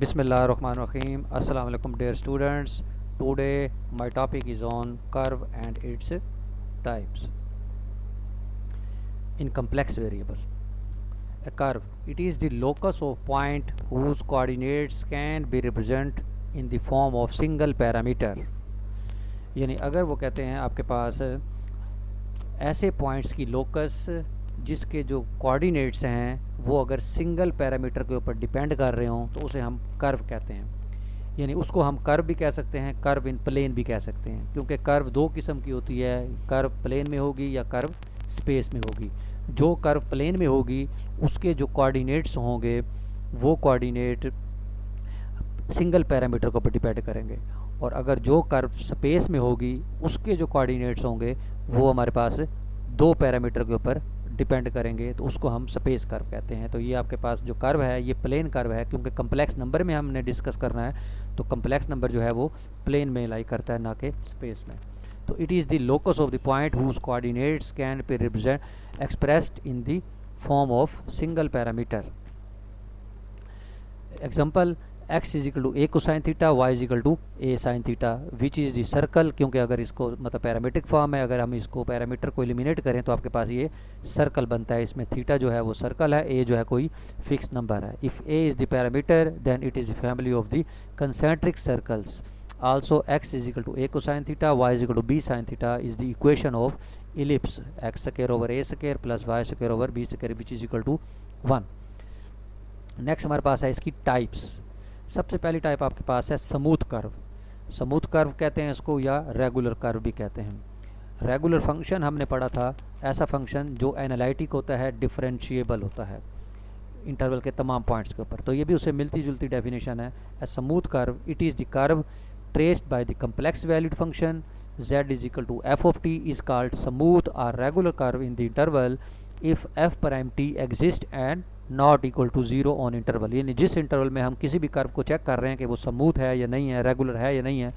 Bismillahirrahmanirrahim. Assalamu alaikum dear students. Today my topic is on curve and its types. In complex variable. A curve, it is the locus of point whose coordinates can be represented in the form of single parameter. यानी अगर वो कहते हैं आपके पास ऐसे points की locus जिसके जो कोऑर्डिनेट्स हैं वो अगर सिंगल पैरामीटर के ऊपर डिपेंड कर रहे हों तो उसे हम कर्व कहते हैं। यानी उसको हम कर्व भी कह सकते हैं, कर्व इन प्लेन भी कह सकते हैं, क्योंकि कर्व दो किस्म की होती है, कर्व प्लेन में होगी या कर्व स्पेस में होगी। जो कर्व प्लेन में होगी उसके जो कोऑर्डिनेट्स होंगे वो कोऑर्डिनेट सिंगल पैरामीटर के ऊपर डिपेंड करेंगे, और अगर जो कर्व स्पेस में होगी उसके जो कोऑर्डिनेट्स होंगे वो हमारे पास दो पैरामीटर के ऊपर डिपेंड करेंगे, तो उसको हम स्पेस कर्व कहते हैं। तो ये आपके पास जो कर्व है ये प्लेन कर्व है, क्योंकि कम्प्लेक्स नंबर में हमने डिस्कस करना है, तो कम्प्लेक्स नंबर जो है वो प्लेन में लाई करता है ना कि स्पेस में। तो it is the locus of the point whose coordinates can be represent expressed in the form of single parameter. Example, x is equal to a cosine theta, y is equal to a sine theta, which is the circle. क्योंकि अगर इसको मतलब parametric form है, अगर हम इसको parameter को eliminate करें तो आपके पास ये सर्कल बनता है। इसमें थीटा जो है वो सर्कल है, ए जो है कोई फिक्स नंबर है। If a is the parameter then it is the family of the concentric circles. Also x is equal to a cosine theta, y is equal to b sine theta is the equation of ellipse x square over a square plus y square over b square which is equal to 1। Next हमारे पास है इसकी types. सबसे पहली type आपके पास है smooth curve. Smooth curve कहते हैं इसको, या रेगुलर कर्व भी कहते हैं। रेगुलर फंक्शन हमने पढ़ा था, ऐसा फंक्शन जो एनालिटिक होता है, डिफरेंशिएबल होता है इंटरवल के तमाम पॉइंट्स के ऊपर। तो ये भी उससे मिलती जुलती डेफिनेशन है। A smooth curve, it is the curve traced by the complex valued function z is equal to f of t is called smooth और regular curve in the interval if f prime t exist and not equal to zero on interval. यानी जिस interval में हम किसी भी curve को check कर रहे हैं कि वो स्मूथ है या नहीं है, रेगुलर है या नहीं है,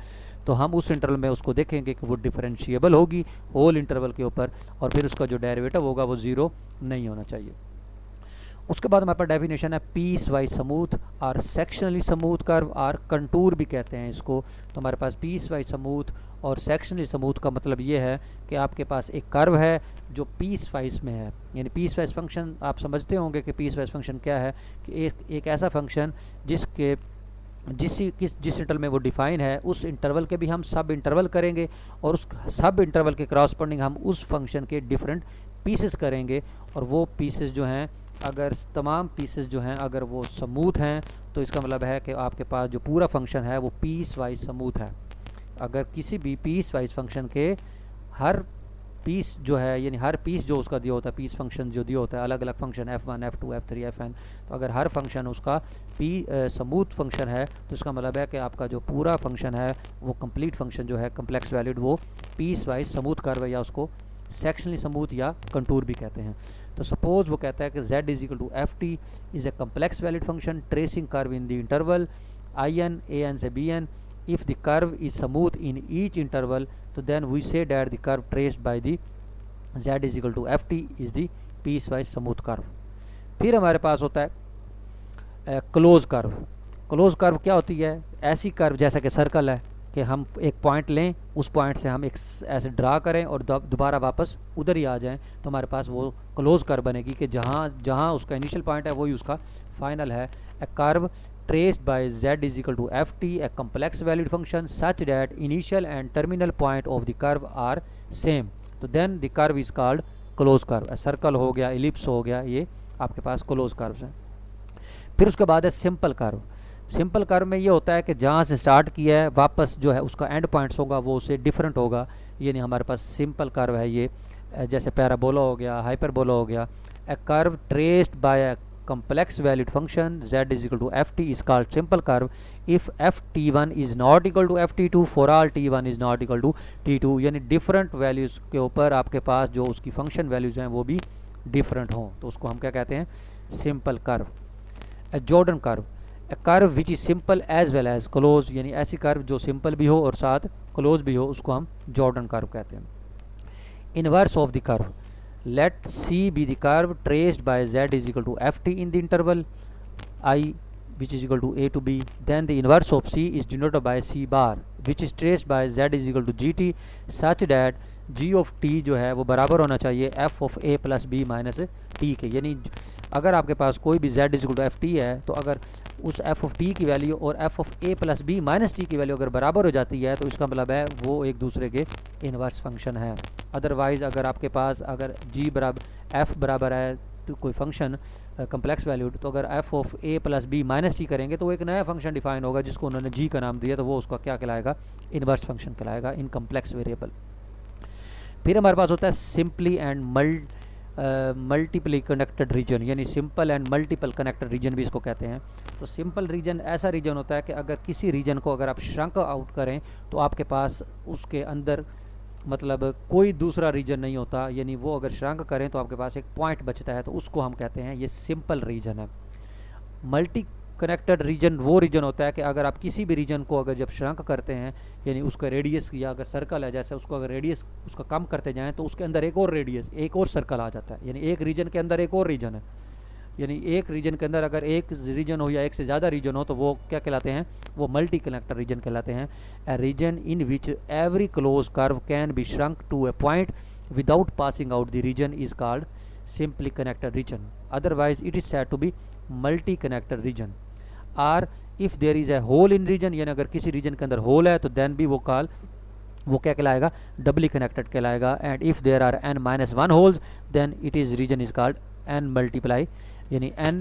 तो हम उस इंटरवल में उसको देखेंगे कि वो डिफरेंशिएबल होगी होल इंटरवल के ऊपर, और फिर उसका जो डेरिवेटिव होगा वो ज़ीरो नहीं होना चाहिए। उसके बाद हमारे पास डेफिनेशन है पीस वाइज स्मूथ और सेक्शनली स्मूथ कर्व और कंटूर भी कहते हैं इसको। तो हमारे पास पीस वाइज स्मूथ और सेक्शनली स्मूथ का मतलब ये है कि आपके पास एक कर्व है जो पीस वाइज में है। यानी पीस वाइज फंक्शन आप समझते होंगे कि पीस वाइज फंक्शन क्या है, कि एक ऐसा फंक्शन जिसके जिस इंटरवल में वो डिफाइन है उस इंटरवल के भी हम सब इंटरवल करेंगे, और उस सब इंटरवल के क्रॉसपोंडिंग हम उस फंक्शन के डिफरेंट पीसेस करेंगे, और वो पीसेस जो हैं अगर तमाम पीसेस जो हैं अगर वो स्मूथ हैं तो इसका मतलब है कि आपके पास जो पूरा फंक्शन है वो पीस वाइज स्मूथ है। अगर किसी भी पीस वाइज फंक्शन के हर पीस जो है, यानी हर पीस जो उसका दिया होता है, पीस फंक्शन जो दिया होता है, अलग अलग function f1 f2 f3 fn, तो अगर हर फंक्शन उसका स्मूथ फंक्शन है तो इसका मतलब है कि आपका जो पूरा फंक्शन है वो कंप्लीट फंक्शन जो है कम्प्लेक्स वैल्यूड वो पीस वाइज स्मूथ कर्व है, या उसको सेक्शनली स्मूथ या कंटूर भी कहते हैं। तो सपोज वो कहता है कि z is equal to F t is a complex valid function tracing curve in the interval I n a n से b n. If the curve is smooth in each interval तो then we say that the curve traced by the z is equal to F t is the piecewise smooth curve. फिर हमारे पास होता है close curve. Close curve क्या होती है? ऐसी कर्व जैसा कि सर्कल है कि हम एक पॉइंट लें, उस पॉइंट से हम एक ऐसे ड्रा करें और दोबारा वापस उधर ही आ जाएं, तो हमारे पास वो क्लोज कर्व बनेगी कि जहाँ जहाँ उसका इनिशियल पॉइंट है वही उसका फाइनल है। A curve traced by z is equal to F t a complex valid function such that initial and terminal point of the curve are same, तो then the curve is called close curve. Circle हो गया, ellipse हो गया, ये आपके पास close curves हैं। फिर उसके बाद है सिंपल कर्व। सिंपल कर्व में ये होता है कि जहाँ से स्टार्ट किया है वापस जो है उसका एंड पॉइंट्स होगा वो उससे डिफरेंट होगा। यानी हमारे पास सिंपल कर्व है ये, जैसे पैराबोला हो गया, हाइपरबोला हो गया। ए curve traced bye A complex valued function z is equal to ft is called simple curve if ft1 is not equal to ft2 for all t1 is not equal to t2। यानी different values के ऊपर आपके पास जो उसकी function values हैं वो भी different हों, तो उसको हम क्या कहते हैं? Simple curve. A Jordan curve, a curve which is simple as well as close, यानी ऐसी कर्व जो सिंपल भी हो और साथ क्लोज भी हो, उसको हम जॉर्डन कर्व कहते हैं। Inverse of the curve, let C be the curve traced by z is equal to ft in the interval I which is equal to a to b, then the inverse of c is denoted by c bar which is traced by z is equal to gt such that g of t जो है वो बराबर होना चाहिए f of a plus b minus t के। यानी अगर आपके पास कोई भी z is equal to F T है तो अगर उस f of t की वैल्यू और f of a plus b minus t की वैल्यू अगर बराबर हो जाती है तो इसका मतलब है वो एक दूसरे के इन्वर्स फंक्शन है। अदरवाइज अगर आपके पास अगर g बराबर f बराबर है तो कोई फंक्शन कम्प्लेक्स वैल्यूड, तो अगर f of a plus b minus t करेंगे तो वो एक नया फंक्शन डिफाइन होगा जिसको उन्होंने g का नाम दिया, तो वो उसका क्या कहलाएगा, इन्वर्स फंक्शन कहलाएगा इन कम्प्लेक्स वेरिएबल। फिर हमारे पास होता है simply and multiply connected region, यानी simple and multiple connected region भी इसको कहते हैं। तो सिंपल रीजन ऐसा रीजन होता है कि अगर किसी रीजन को अगर आप श्रंक आउट करें तो आपके पास उसके अंदर मतलब कोई दूसरा रीजन नहीं होता, यानी वो अगर श्रंक करें तो आपके पास एक पॉइंट बचता है, तो उसको हम कहते हैं ये सिंपल रीजन है। मल्टी कनेक्टेड रीजन वो रीजन होता है कि अगर आप किसी भी रीजन को अगर जब श्रंक करते हैं, यानी उसका रेडियस या अगर सर्कल है जैसे उसको अगर रेडियस उसका कम करते जाएं तो उसके अंदर एक और रेडियस एक और सर्कल आ जाता है, यानी एक रीजन के अंदर एक और रीजन है। यानी एक रीजन के अंदर अगर एक रीजन हो या एक से ज़्यादा रीजन हो तो वो क्या कहलाते हैं, वो मल्टी कनेक्टेड रीजन कहलाते हैं। A region in which every close curve can be shrunk to a point without passing out the region is called simply connected region, otherwise it is said to be multi connected region. Or if there is a hole in region, यानी अगर किसी reason के अंदर whole है तो then भी वो क्या कहलाएगा, डबली कनेक्टेड कहलाएगा। And if there are n minus one holes then it is region is called n multiply, यानी n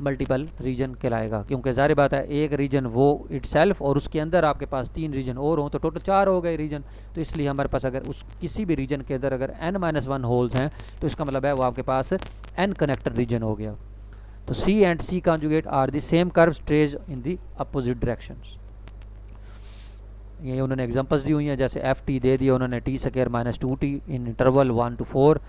मल्टीपल रीजन कहलाएगा, क्योंकि ज़ाहिर बात है एक रीजन वो इटसेल्फ और उसके अंदर आपके पास 3 रीजन और हों तो टोटल 4 हो गए रीजन। तो इसलिए हमारे पास अगर उस किसी भी रीजन के अंदर अगर n माइनस वन होल्स हैं तो इसका मतलब है वो आपके पास n कनेक्टेड रीजन हो गया। तो C and C conjugate are the same curves trace in the opposite directions. ये उन्होंने एग्जांपल्स दी हुई हैं, जैसे एफ टी दे दिया उन्होंने T square minus 2t in interval 1 to 4।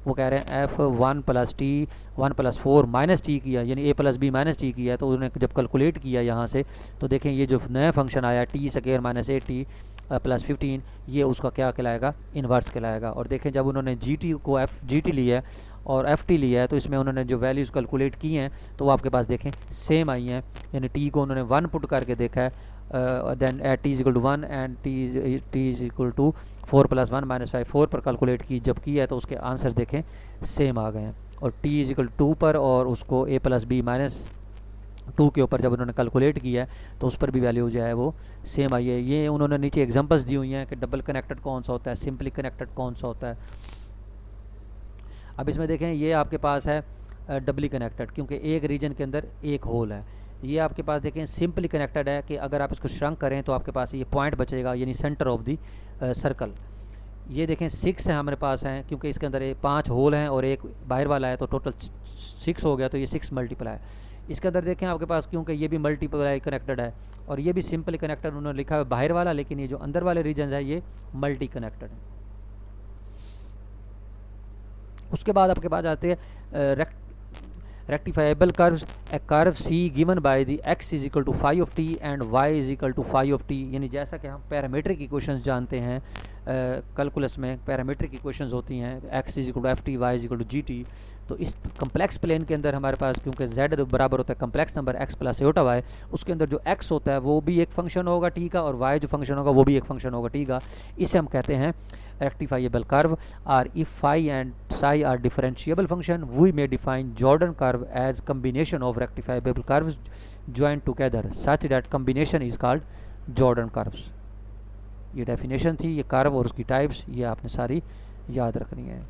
वो कह रहे हैं F 1 plus T 1 plus 4 minus T किया, यानी ए प्लस बी माइनस टी किया, तो उन्होंने जब कैलकुलेट किया यहाँ से तो देखें ये जो नया फंक्शन आया T square minus 8t plus 15, ये उसका क्या कहलाएगा, इन्वर्स कहलाएगा। और देखें जब उन्होंने जी टी को जी टी लिया है और एफ टी लिया है तो इसमें उन्होंने जो वैल्यूज़ कैलकुलेट की हैं तो वो आपके पास देखें सेम आई हैं, यानी टी को उन्होंने 1 पुट करके देखा है, then at t is equal to 1 and t is equal to 4 plus 1 minus 5 4 पर कैलकुलेट की जब किया है तो उसके आंसर देखें सेम आ गए हैं। और टी इज इक्वल टू 2 पर और उसको ए प्लस बी माइनस 2 के ऊपर जब उन्होंने कैलकुलेट किया है तो उस पर भी वैल्यू जो है वो सेम आई है। ये उन्होंने नीचे एग्जांपल्स दी हुई हैं कि डबल कनेक्टेड कौन सा होता है, सिंपली कनेक्टेड कौन सा होता है। अब इसमें देखें ये आपके पास है डबली कनेक्टेड, क्योंकि एक रीजन के अंदर एक होल है। ये आपके पास देखें सिंपली कनेक्टेड है कि अगर आप इसको श्रंक करें तो आपके पास ये पॉइंट बचेगा, यानी सेंटर ऑफ दी सर्कल। ये देखें 6 है हमारे पास हैं, क्योंकि इसके अंदर 5 होल हैं और एक बाहर वाला है तो टोटल 6 हो गया, तो ये 6 मल्टीप्लाई। इसके अंदर देखें आपके पास क्योंकि ये भी मल्टीप्लाई कनेक्टेड है और ये भी सिंपली कनेक्टेड उन्होंने लिखा है बाहर वाला, लेकिन ये जो अंदर वाले रीजन है ये मल्टी कनेक्टेड है। उसके बाद आपके पास आते हैं rectifiable curves, a curve c given by the x is equal to 5 of t and y is equal to 5 of t, यानी जैसा कि हम पैरामीट्रिक इक्वेशंस जानते हैं कैलकुलस में पैरामीट्रिक इक्वेशंस होती हैं x is equal to F T Y is equal to G T. तो इस कम्प्लेक्स प्लेन के अंदर हमारे पास क्योंकि z बराबर होता है complex number x plus iota y, उसके अंदर जो x होता है वो भी एक फंक्शन होगा t का और y जो फंक्शन होगा वो भी एक फंक्शन होगा t का। इसे हम कहते हैं rectifiable curve, or if phi and psi are differentiable function, we may define Jordan curve as combination of rectifiable curves joined together such that combination is called Jordan curves। ये definition थी, ये curve और उसकी types ये आपने सारी याद रखनी है।